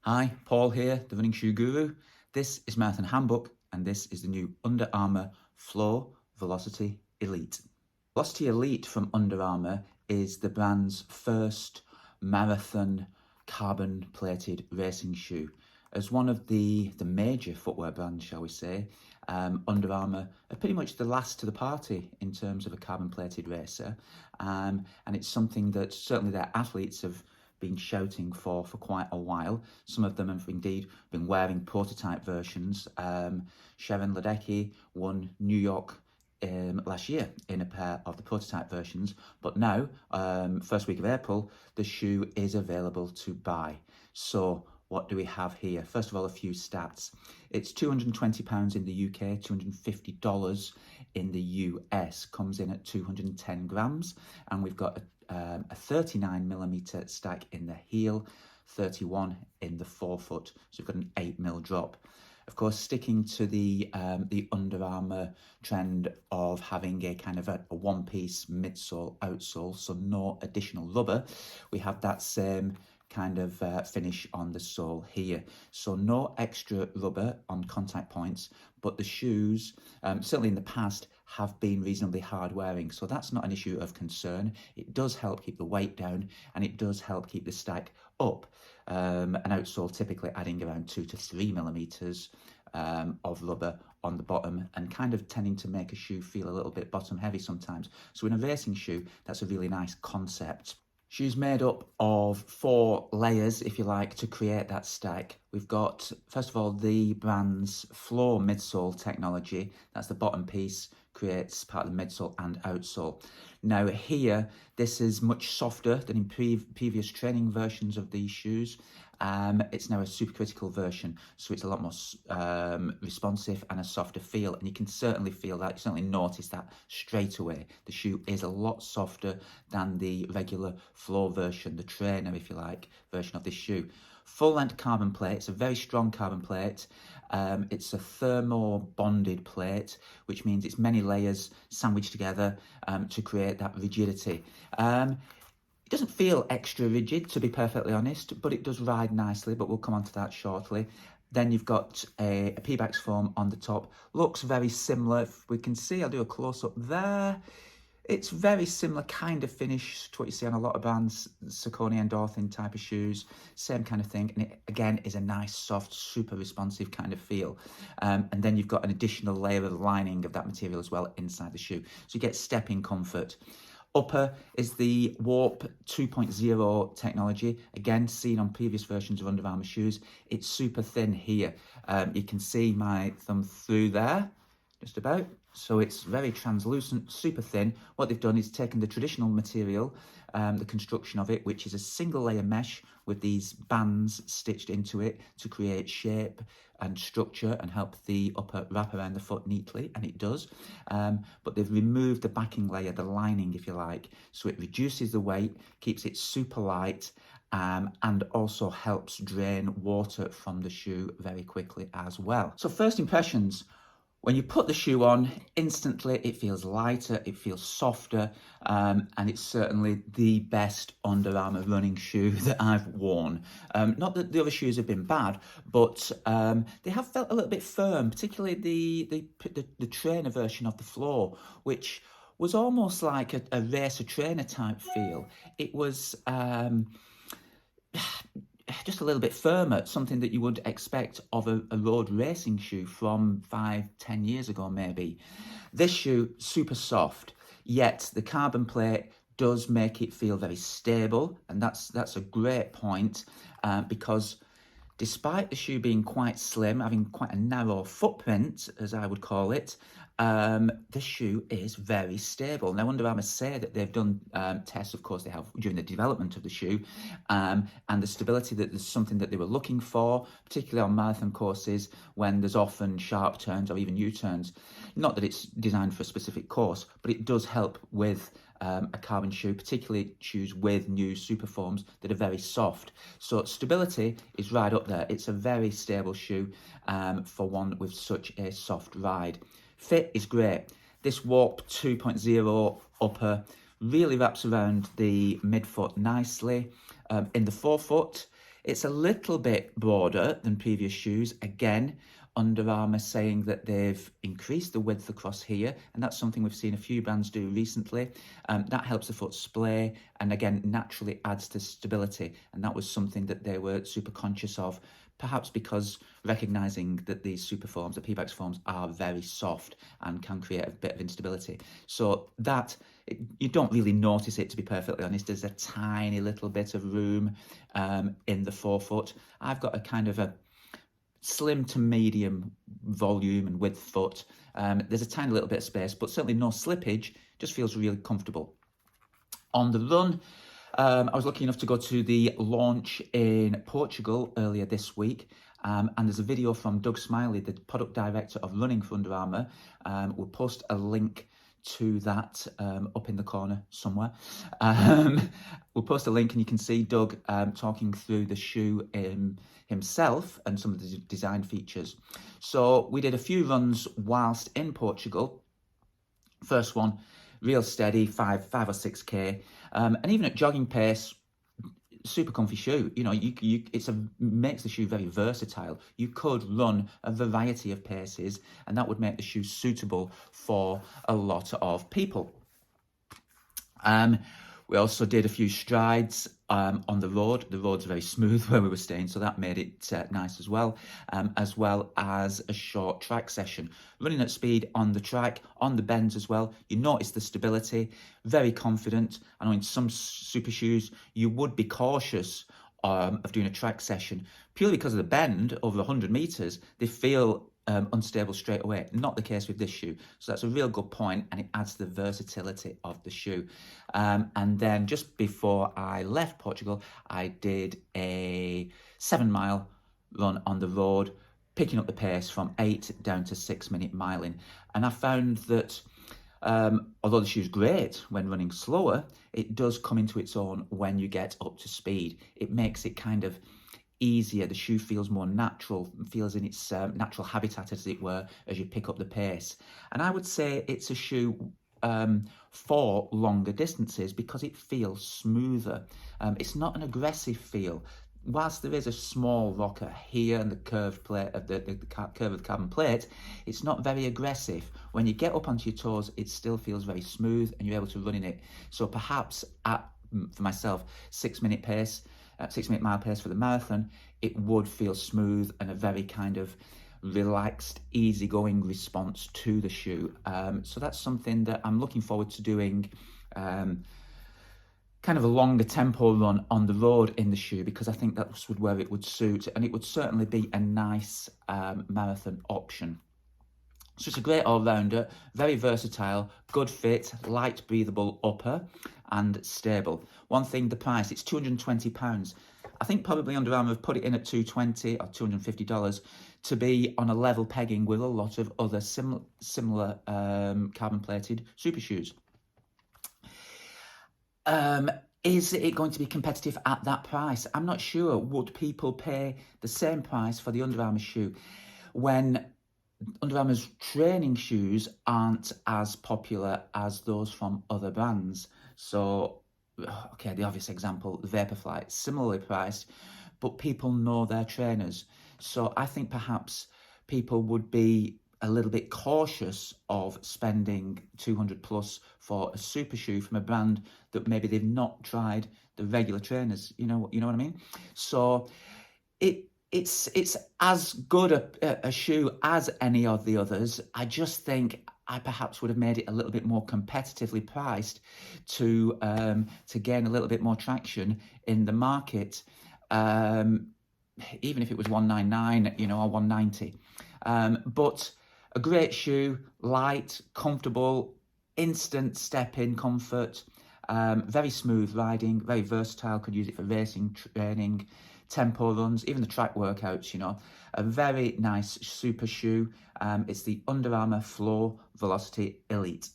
Hi, Paul here, the Running Shoe Guru. This is Marathon Handbook, and this is the new Under Armour Flow Velociti Elite. Velociti Elite from Under Armour is the brand's first marathon carbon-plated racing shoe. As one of the major footwear brands, shall we say, Under Armour are pretty much the last to the party in terms of a carbon-plated racer, and it's something that certainly their athletes have been shouting for quite a while. Some of them have indeed been wearing prototype versions. Sharon Ledecky won New York last year in a pair of the prototype versions, but now, first week of April, the shoe is available to buy. So what do we have here? First of all, a few stats. It's £220 in the UK, $250 in the US, comes in at 210 grams, and we've got a 39mm stack in the heel, 31 in the forefoot, so we've got an 8mm drop. Of course, sticking to the Under Armour trend of having a kind of a one-piece midsole, outsole, so no additional rubber, we have that same kind of finish on the sole here. So no extra rubber on contact points, but the shoes, certainly in the past, have been reasonably hard wearing. So that's not an issue of concern. It does help keep the weight down, and it does help keep the stack up. An outsole typically adding around 2 to 3mm of rubber on the bottom, and kind of tending to make a shoe feel a little bit bottom heavy sometimes. So in a racing shoe, that's a really nice concept. Shoe's made up of 4 layers, if you like, to create that stack. We've got, first of all, the brand's Flow midsole technology. That's the bottom piece, creates part of the midsole and outsole. Now here, this is much softer than in previous training versions of these shoes. It's now a supercritical version, so it's a lot more responsive and a softer feel, and you can certainly feel that, you certainly notice that straight away. The shoe is a lot softer than the regular Flow version, the trainer, if you like, version of this shoe. Full-length carbon plate, it's a very strong carbon plate. It's a thermo-bonded plate, which means it's many layers sandwiched together to create that rigidity. It doesn't feel extra rigid, to be perfectly honest, but it does ride nicely, but we'll come on to that shortly. Then you've got a Pebax foam on the top. Looks very similar. If we can see, I'll do a close-up there. It's very similar kind of finish to what you see on a lot of brands, Saucony Endorphin type of shoes, same kind of thing. And it, again, is a nice, soft, super responsive kind of feel. And then you've got an additional layer of lining of that material as well inside the shoe. So you get stepping comfort. Upper is the Warp 2.0 technology, again seen on previous versions of Under Armour shoes. It's super thin here. You can see my thumb through there, just about. So it's very translucent, super thin. What they've done is taken the traditional material, the construction of it, which is a single layer mesh with these bands stitched into it to create shape and structure and help the upper wrap around the foot neatly, and it does. But they've removed the backing layer, the lining, if you like, so it reduces the weight, keeps it super light, and also helps drain water from the shoe very quickly as well. So first impressions. When you put the shoe on, instantly it feels lighter, it feels softer, and it's certainly the best Under Armour running shoe that I've worn. Not that the other shoes have been bad, but they have felt a little bit firm, particularly the trainer version of the Flow, which was almost like a racer trainer type feel. It was just a little bit firmer, something that you would expect of a road racing shoe from 5-10 years ago maybe. This shoe, super soft, yet the carbon plate does make it feel very stable, and that's a great point, because despite the shoe being quite slim, having quite a narrow footprint, as I would call it, the shoe is very stable. Now, Under Armour say that they've done tests, of course they have, during the development of the shoe, and the stability, that there's something that they were looking for, particularly on marathon courses when there's often sharp turns or even U-turns. Not that it's designed for a specific course, but it does help with a carbon shoe, particularly shoes with new super foams that are very soft. So stability is right up there. It's a very stable shoe for one with such a soft ride. Fit is great. This Warp 2.0 upper really wraps around the midfoot nicely. In the forefoot, It's a little bit broader than previous shoes. Again, Under Armour saying that they've increased the width across here, and that's something we've seen a few brands do recently. That helps the foot splay, and again, naturally adds to stability, and that was something that they were super conscious of, perhaps because recognising that these super foams, the Pebax foams, are very soft and can create a bit of instability. So that, you don't really notice it, to be perfectly honest. There's a tiny little bit of room in the forefoot. I've got a kind of a slim to medium volume and width foot. There's a tiny little bit of space, but certainly no slippage, just feels really comfortable. On the run, I was lucky enough to go to the launch in Portugal earlier this week, and there's a video from Doug Smiley, the product director of running for Under Armour. We'll post a link to that up in the corner somewhere. We'll post a link and you can see Doug talking through the shoe himself and some of the design features. So we did a few runs whilst in Portugal. First one, real steady, 5 or 6K, and even at jogging pace, super comfy shoe. You know, makes the shoe very versatile. You could run a variety of paces, and that would make the shoe suitable for a lot of people. We also did a few strides on the road. The road's very smooth where we were staying, so that made it nice as well as a short track session. Running at speed on the track, on the bends as well. You notice the stability, very confident. I know in some super shoes, you would be cautious of doing a track session purely because of the bend over 100 meters. They feel unstable straight away. Not the case with this shoe. So that's a real good point, and it adds to the versatility of the shoe. And then just before I left Portugal, I did a 7-mile run on the road, picking up the pace from 8 down to 6-minute miling. And I found that although the shoe's great when running slower, it does come into its own when you get up to speed. It makes it kind of easier. The shoe feels more natural, feels in its natural habitat, as it were, as you pick up the pace. And I would say it's a shoe for longer distances because it feels smoother. It's not an aggressive feel. Whilst there is a small rocker here and the curved plate of the curve of the carbon plate, it's not very aggressive. When you get up onto your toes, it still feels very smooth and you're able to run in it. So perhaps for myself, 6-minute pace, 6-minute mile pace for the marathon, it would feel smooth and a very kind of relaxed, easygoing response to the shoe. So that's something that I'm looking forward to doing, kind of a longer tempo run on the road in the shoe, because I think that's where it would suit, and it would certainly be a nice marathon option. So it's a great all-rounder, very versatile, good fit, light, breathable upper, and stable. One thing, the price, it's £220. I think probably Under Armour have put it in at $220 or $250 to be on a level pegging with a lot of other similar carbon-plated super shoes. Is it going to be competitive at that price? I'm not sure. Would people pay the same price for the Under Armour shoe when Under Armour's training shoes aren't as popular as those from other brands? So, okay, the obvious example, Vaporfly, similarly priced, but people know their trainers. So I think perhaps people would be a little bit cautious of spending 200 plus for a super shoe from a brand that maybe they've not tried the regular trainers. You know what I mean? So it's as good a shoe as any of the others. I just think I perhaps would have made it a little bit more competitively priced to gain a little bit more traction in the market, even if it was $199, or $190. But a great shoe, light, comfortable, instant step-in comfort, very smooth riding, very versatile, could use it for racing, training, tempo runs, even the track workouts, a very nice super shoe. It's the Under Armour Flow Velociti Elite.